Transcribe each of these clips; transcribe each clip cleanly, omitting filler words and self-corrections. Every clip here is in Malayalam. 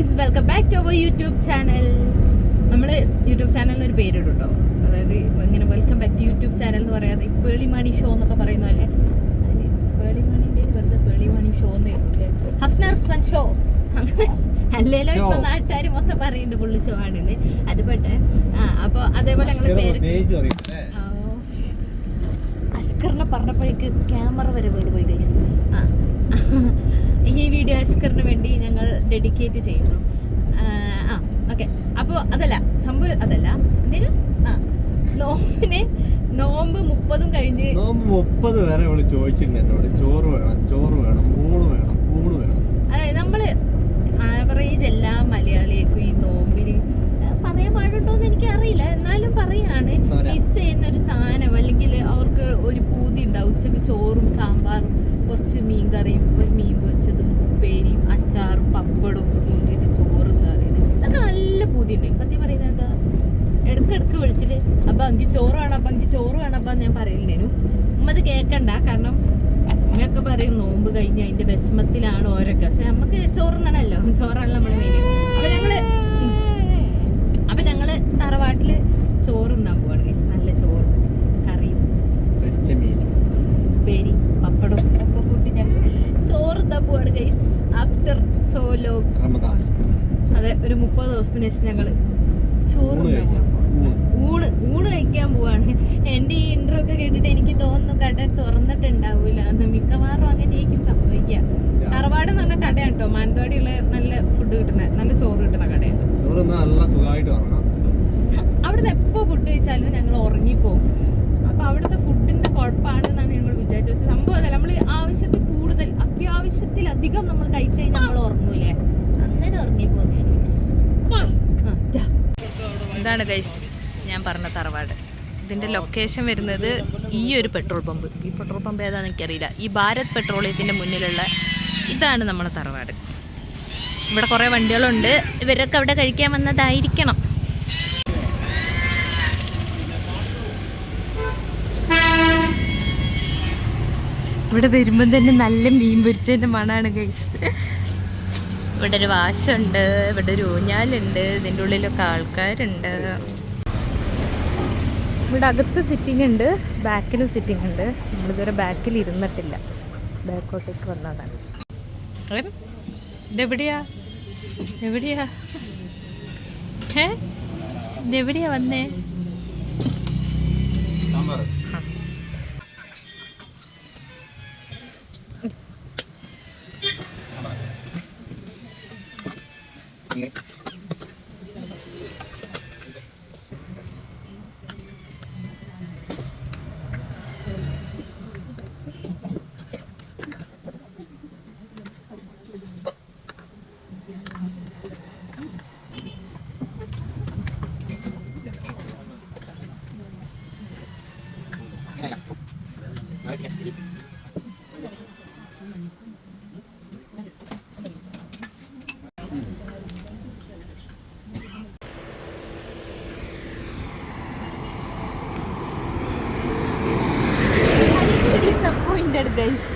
ഗൈസ്, വെൽക്കം ബാക്ക് ടു അവർ യൂട്യൂബ് ചാനൽ. നമ്മൾ യൂട്യൂബ് ചാനലിന് ഒരു പേരിടും കേട്ടോ. അതായത് ഇങ്ങനെ welcome back to YouTube channel എന്ന് പറയാതെ പേളിമാണി ഷോ എന്നൊക്കെ പറയുന്ന പോലെ പേളിമാണിൻ്റെ വെറുതെ പേളിമാണി ഷോ എന്ന് എഴുതില്ലേ, ഹസ്നർ സ്വൻ ഷോ അല്ലേലോ ഇപ്പൊ നാട്ടുകാർ മൊത്തം പറയുന്നുണ്ട് പുള്ളി ഷോ ആണെന്ന്. അത് പെട്ടെ അപ്പോൾ അതേപോലെ ഞങ്ങൾ പേര് അഷ്കറിനെ പറഞ്ഞപ്പോഴേക്ക് ക്യാമറ വരെ വീട് പോയി ഗൈസ്. ഈ വീഡിയോ അഷ്കറിന് വേണ്ടി ഞങ്ങൾ ഡെഡിക്കേറ്റ് ചെയ്യുന്നു. ഓക്കെ, അപ്പോൾ അതല്ല സംഭവം, അതല്ല എന്തേലും നോമ്പ് 30 കഴിഞ്ഞ് 30 വരെ അവള് ചോദിച്ചിട്ടുണ്ട് എന്നോട്, ചോറ് വേണം, ഊണ് വേണം. അതായത് നമ്മള് ആവറേജ് എല്ലാ മലയാളികൾക്കും ഈ നോമ്പിന് പറയാൻ പാടുണ്ടോന്ന് എനിക്ക് അറിയില്ല, എന്നാലും പറയാണ് മിസ് ചെയ്യുന്ന ഒരു സാധനം, അല്ലെങ്കിൽ അവർക്ക് ഒരു പൂതി ഉണ്ടാവും. ഉച്ചക്ക് ചോറും സാമ്പാറും കുറച്ച് മീൻ കറിയും ഒരു മീൻ പൊരിച്ചതും ഉപ്പേരിയും അച്ചാറും പപ്പടവും ഒക്കെ കൂട്ടിയിട്ട് ചോറും കറിയും, അതൊക്കെ നല്ല പൂതി ഉണ്ടാവും. സത്യം പറയുന്നത് എന്താ, ഇടയ്ക്കിടയ്ക്ക് വിളിച്ചിട്ട് അപ്പം എനിക്ക് ചോറ് വേണം അപ്പം ഞാൻ പറയില്ലേനു. ഉമ്മ അത് കേൾക്കണ്ട, കാരണം ഉമ്മയൊക്കെ പറയും നോമ്പ് കഴിഞ്ഞ് അതിന്റെ വിഷമത്തിലാണ് ഓരോക്കെ. പക്ഷെ നമുക്ക് ചോറുന്നണല്ലോ, ചോറാണല്ലോ നമ്മള് മെയിൻ. അപ്പൊ ഞങ്ങള് തറവാട്ടില് ചോറുന്നാൻ പോവാണ് ഗൈസ്. നല്ല ചോറും കറിയും ഉപ്പേരി പപ്പടവും ഒക്കെ കൂട്ടി ഞങ്ങൾ ചോറുന്നാൻ പോവാണ് ഗൈസ്. ആഫ്റ്റർ സോ ലോങ്, അതെ, ഒരു 30 ദിവസത്തിന് ശേഷം ഞങ്ങള് ഊണ് കഴിക്കാൻ പോവാണ്. എന്റെ ഈ ഇന്റർവ്യൂ ഒക്കെ കേട്ടിട്ട് എനിക്ക് തോന്നുന്നു കട തുറന്നിട്ടുണ്ടാവൂല എന്ന്. മിക്കവാറും അങ്ങനെയായിരിക്കും സംഭവിക്കുക. തറവാട് എന്ന് പറഞ്ഞ കടയാണ് കേട്ടോ, മാനന്തവാടിയുള്ള നല്ല ഫുഡ് കിട്ടുന്ന, നല്ല ചോറ് കിട്ടുന്ന കടയാണ്. അവിടുന്ന് എപ്പോ ഫുഡ് കഴിച്ചാലും ഞങ്ങൾ ഉറങ്ങിപ്പോവും. അപ്പൊ അവിടുത്തെ ഫുഡിന്റെ കുഴപ്പമാണെന്നാണ് ഞങ്ങൾ വിചാരിച്ചത്. പക്ഷെ സംഭവം അതല്ല, നമ്മൾ ആവശ്യത്തിൽ കൂടുതൽ, അത്യാവശ്യത്തിലധികം നമ്മൾ കഴിച്ചു കഴിഞ്ഞാൽ നമ്മൾ ഉറങ്ങൂലേ, അങ്ങനെ ഉറങ്ങിപ്പോകുന്ന. ഇതാണ് ഗൈസ് ഞാൻ പറഞ്ഞ തറവാട്. ഇതിൻ്റെ ലൊക്കേഷൻ വരുന്നത് ഈ ഒരു പെട്രോൾ പമ്പ്. ഈ പെട്രോൾ പമ്പ് ഏതാണെന്ന് എനിക്കറിയില്ല. ഈ ഭാരത് പെട്രോളിയത്തിൻ്റെ മുന്നിലുള്ള ഇതാണ് നമ്മുടെ തറവാട്. ഇവിടെ കുറേ വണ്ടികളുണ്ട്, ഇവരൊക്കെ അവിടെ കഴിക്കാൻ വന്നതായിരിക്കണം. ഇവിടെ വരുമ്പം തന്നെ നല്ല മീൻ പൊരിച്ചതിൻ്റെ മണമാണ് ഗൈസ്. ഇവിടെ ഒരു വാശുണ്ട്, ഇവിടെ ഒരു ഊഞ്ഞാലുണ്ട്, ഇതിൻ്റെ ഉള്ളിലൊക്കെ ആൾക്കാരുണ്ട്. ഇവിടെ അകത്ത് സിറ്റിംഗ് ഉണ്ട്, ബാക്കിലും സിറ്റിംഗ് ഉണ്ട്. നമ്മളിതുവരെ ബാക്കിൽ ഇരുന്നിട്ടില്ല, ബാക്കോട്ടേക്ക് വന്നതാണ്. ഇതെവിടെയാ വന്നേ?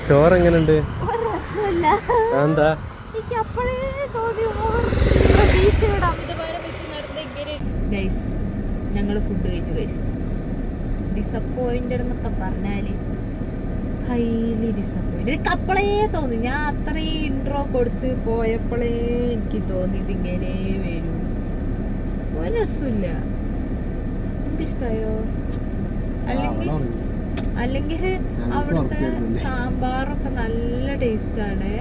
ചോറ് എങ്ങനെയുണ്ട്? എന്താ ഞങ്ങള് ഫുഡ് കഴിച്ചു ഗൈസ്. ഡിസപ്പോയിന്റഡ് എന്നൊക്കെ പറഞ്ഞാല് ഹൈലി ഡിസപ്പോയിന്റഡ്. എനിക്ക് അപ്പോഴേ തോന്നി, ഞാൻ അത്രയും ഇൻട്രോ കൊടുത്ത് പോയപ്പോഴേ എനിക്ക് തോന്നി ഇതിങ്ങനെ വരും. ഒരു രസമില്ല. എനിക്കിഷ്ടായോ? അല്ലെങ്കിൽ അവിടുത്തെ സാമ്പാറൊക്കെ നല്ല ടേസ്റ്റാണ്.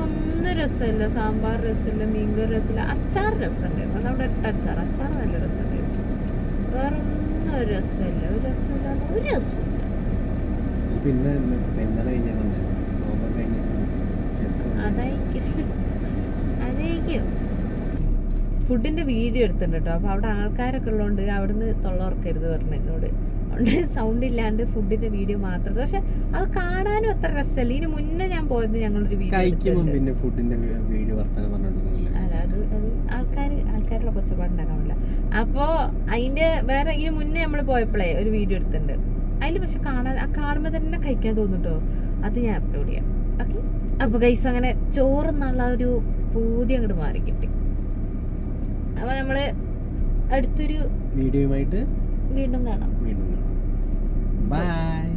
ഒന്നും രസമില്ല, സാമ്പാർ രസമില്ല, മീൻകറി രസമില്ല, അച്ചാർ രസമുണ്ടായിരുന്നു. അതവിടെ ഇട്ട അച്ചാർ നല്ല രസമുണ്ടായിരുന്നു. വേറെ ഒന്നും ഒരു രസമില്ല, ഒരു രസമില്ല. അതായിരിക്കും ഫുഡിന്റെ വീഡിയോ എടുത്തിട്ടുണ്ട് കേട്ടോ. അപ്പൊ അവിടെ ആൾക്കാരൊക്കെ ഉള്ളതുകൊണ്ട് അവിടുന്ന് തൊള്ളവർക്കരുത് പറഞ്ഞു എന്നോട്. അതുകൊണ്ട് സൗണ്ട് ഇല്ലാണ്ട് ഫുഡിന്റെ വീഡിയോ മാത്രം. പക്ഷെ അത് കാണാനും അത്ര രസമല്ല. ഇതിന് മുന്നേ ഞാൻ പോയത് ഞങ്ങളൊരു വീഡിയോ, അല്ല അത് ആൾക്കാരുള്ള കൊച്ചപ്പാടുണ്ടാക്കാനില്ല. അപ്പോ അതിന്റെ വേറെ ഇതിന് മുന്നേ നമ്മൾ പോയപ്പോഴേ ഒരു വീഡിയോ എടുത്തിട്ടുണ്ട്. അതിൽ പക്ഷെ കാണുമ്പോൾ തന്നെ കഴിക്കാൻ തോന്നുട്ടോ. അത് ഞാൻ അപ്ലോഡ് ചെയ്യാം. ഓക്കെ, അപ്പൊ ഗൈസ് അങ്ങനെ ചോറെന്നുള്ള ഒരു പൂതി അങ്ങോട്ട് മാറി കിട്ടി. അപ്പൊ നമ്മള് അടുത്തൊരു വീഡിയോയുമായിട്ട് വീണ്ടും കാണാം. ബൈ.